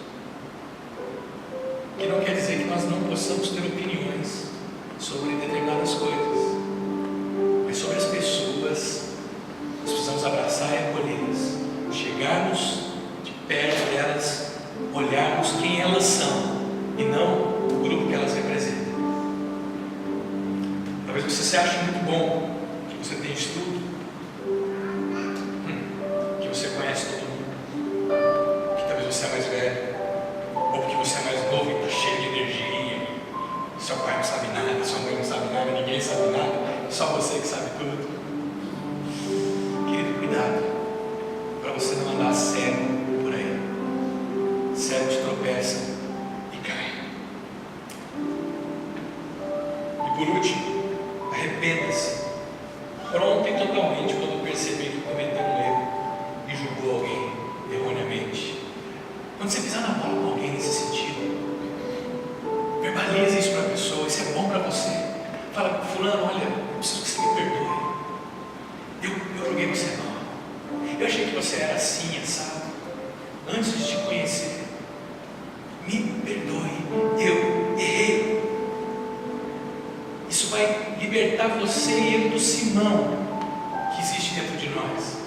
Que não quer dizer que nós não possamos ter opiniões sobre determinadas coisas. Mas sobre as pessoas, nós precisamos abraçar e acolhê-las. Chegarmos de perto delas, olharmos quem elas são e não o grupo que elas representam. Talvez você se ache muito bom, que você tem estudo, que você conhece todo mundo, que talvez você é mais velho, ou porque você é mais novo e está cheio de energia, seu pai não sabe nada, sua mãe não sabe nada, ninguém sabe nada, só você que sabe tudo. Querido, cuidado, para você não andar cego por aí. Cego te tropeça e cai. E por último, arrependa-se pronto e totalmente quando perceber que cometeu um erro e julgou alguém erroneamente. Quando você pisar na bola com alguém nesse sentido, verbalize isso para a pessoa. Isso é bom para você. Fala: fulano, olha, eu preciso que você me perdoe. Eu julguei você mal. Eu achei que você era assim, assado, antes de te conhecer. Me perdoe, eu errei. Isso vai libertar você e eu do simão que existe dentro de nós.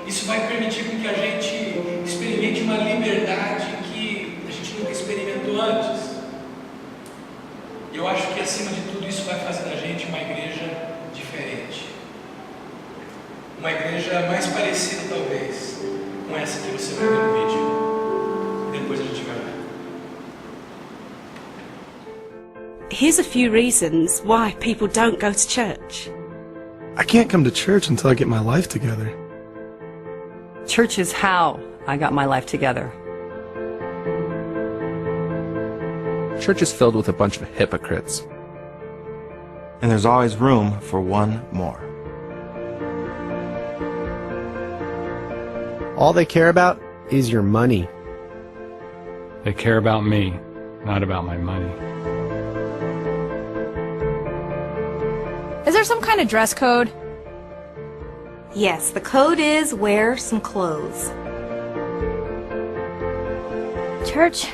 Isso vai permitir com que a gente experimente uma liberdade que a gente nunca experimentou antes. E eu acho que acima de tudo isso vai fazer da gente uma igreja diferente. Uma igreja mais parecida talvez com essa que você vai ver no vídeo. depois a gente vai ver. Here's a few reasons why people don't go to church. I can't come to church until I get my life together. Church is how I got my life together. Church is filled with a bunch of hypocrites. And there's always room for one more. All they care about is your money. They care about me, not about my money. Is there some kind of dress code? Yes, the code is wear some clothes. Church,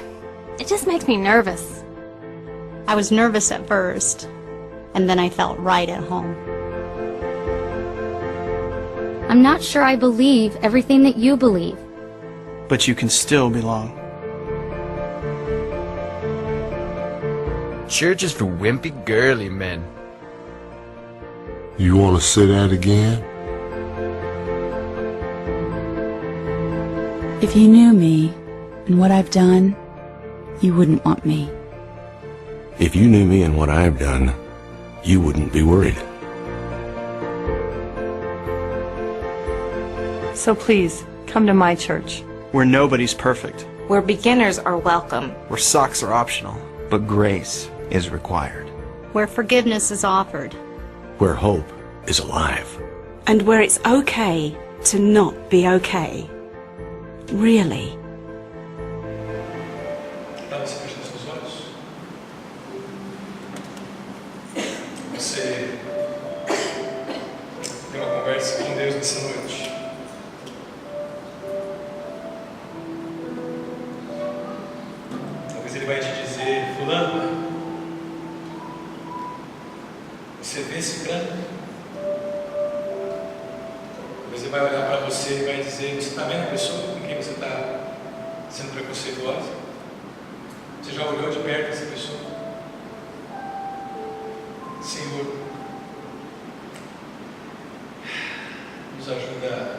it just makes me nervous. I was nervous at first, and then I felt right at home. I'm not sure I believe everything that you believe. But you can still belong. Church is for wimpy, girly men. You want to say that again? If you knew me and what I've done, you wouldn't want me. If you knew me and what I've done, you wouldn't be worried. So please, come to my church. Where nobody's perfect. Where beginners are welcome. Where socks are optional. But grace is required. Where forgiveness is offered. Where hope is alive. And where it's okay to not be okay. Really. Você fechando seus olhos. Você tem uma conversa com Deus nessa noite. Talvez Ele vai te dizer, fulano, você vê esse branco? Talvez Ele vai olhar para você e vai dizer, você está vendo a pessoa com quem você está sendo preconceituosa? Você já olhou de perto essa pessoa? Senhor, nos ajuda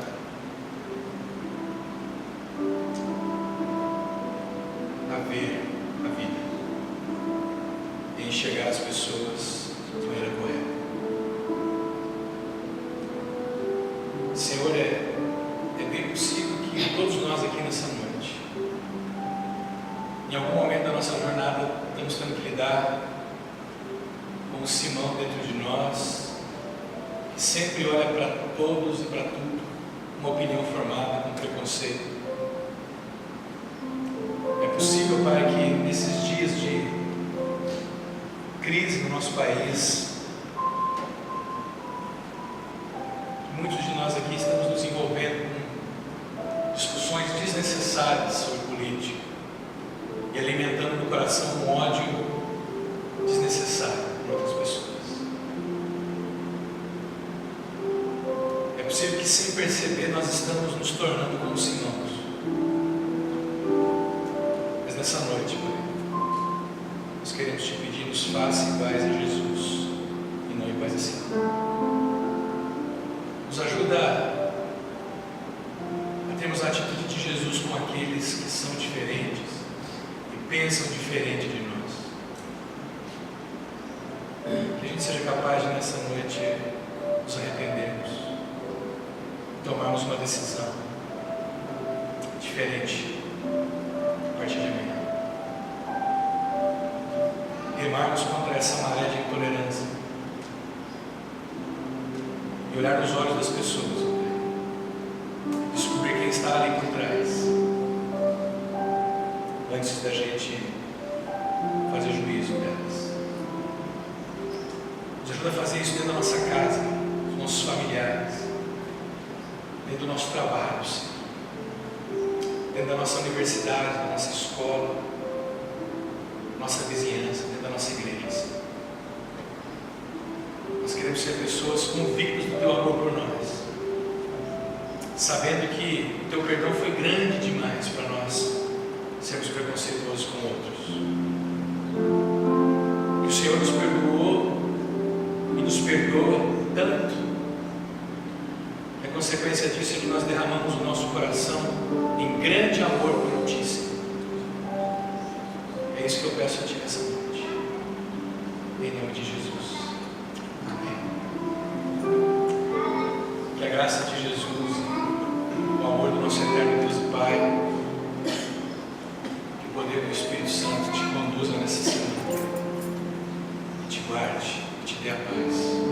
a ver a vida e enxergar as pessoas de maneira correta. Senhor, é bem possível que todos nós aqui nessa noite, em algum momento da nossa jornada, estamos tendo que lidar com o Simão dentro de nós, que sempre olha para todos e para tudo, uma opinião formada, com preconceito. É possível, Pai, que nesses dias de crise no nosso país, muitos de nós aqui estamos nos envolvendo com discussões desnecessárias sobre política e alimentando no coração um ódio desnecessário por outras pessoas. É possível que, sem perceber, nós estamos nos tornando como Simãos. Mas nessa noite, Pai, nós queremos te pedir, nos faça iguais a Jesus e não iguais a Simão. Nos ajuda a termos a atitude de Jesus com aqueles que são diferentes e pensam diferente de nós. Que a gente seja capaz de, nessa noite, nos arrependermos, tomarmos uma decisão diferente a partir de amanhã. Remarmos contra essa maré de intolerância e olhar nos olhos das pessoas, descobrir quem está ali por trás, antes da gente fazer juízo delas. Nos ajuda a fazer isso dentro da nossa casa, dos nossos familiares, dentro do nosso trabalho, Senhor, dentro da nossa universidade, da nossa escola, nossa vizinhança, dentro da nossa igreja, Senhor. Nós queremos ser pessoas convictas do Teu amor por nós, sabendo que o Teu perdão foi grande demais para nós sermos preconceituosos com outros. E o Senhor nos perdoou e nos perdoa tanto. A consequência disso é que nós derramamos o nosso coração em grande amor por Ti, Senhor. isso que eu peço a Ti essa noite. Em nome de Jesus. Amém. Que a graça de Jesus, o amor do nosso eterno Deus e Pai, que o poder do Espírito Santo te conduza nessa semana, te guarde, te dê a paz.